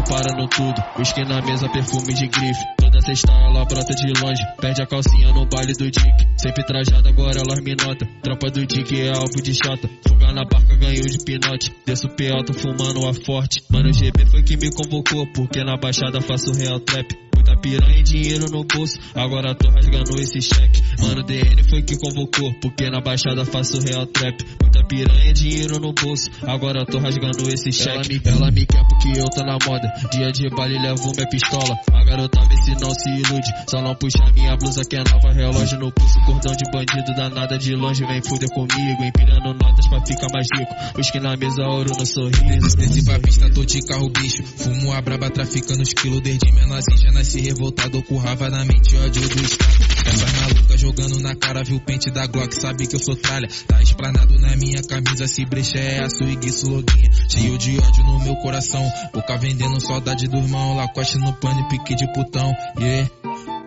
tô parando tudo. Whisky na mesa, perfume de grife. Toda sexta ela brota de longe, perde a calcinha no baile do Dick. Sempre trajada, agora elas me notam. Tropa do Dick é alvo de chota. Fuga na barca, ganhou de pinote. Desço P alto, fumando a forte. Mano, o GB foi que me convocou, porque na baixada faço real trap. Muita piranha e dinheiro no bolso, agora tô rasgando esse cheque. Mano, DN foi que convocou, porque na baixada faço real trap. Muita piranha e dinheiro no bolso, agora tô rasgando esse cheque. Ela me quer porque eu tô na moda, dia de baile levo minha pistola. A garota vê se não se ilude, só não puxa minha blusa que é nova. Relógio no pulso, cordão de bandido, danada de longe, vem fuder comigo. Empilhando notas pra ficar mais rico, whisky na mesa, ouro no sorriso. Desce pra pista, tô de carro bicho, fumo a braba, traficando os quilos. Desde menorzinho já nasci revoltado, com raiva na mente, ódio do estado. Essa maluca jogando na cara, viu o pente da Glock, sabe que eu sou tralha. Tá esplanado na minha camisa, se brecha é aço e guiço loguinha. Cheio de ódio no meu coração, boca vendendo saudade do irmão. Lacoste no pano e pique de putão, yeah,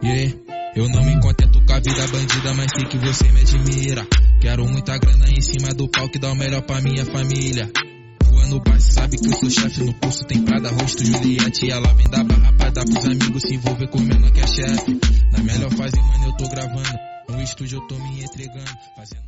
yeah. Eu não me contento com a vida bandida, mas sei que você me admira. Quero muita grana em cima do pau que dá o melhor pra minha família. No baixo, sabe que eu sou chefe, no pulso tem Prada, rosto Juliette. Ela vem da barra pra dar pros amigos, se envolver com menor que é chefe. Na melhor fase, mano, eu tô gravando, no estúdio eu tô me entregando, fazendo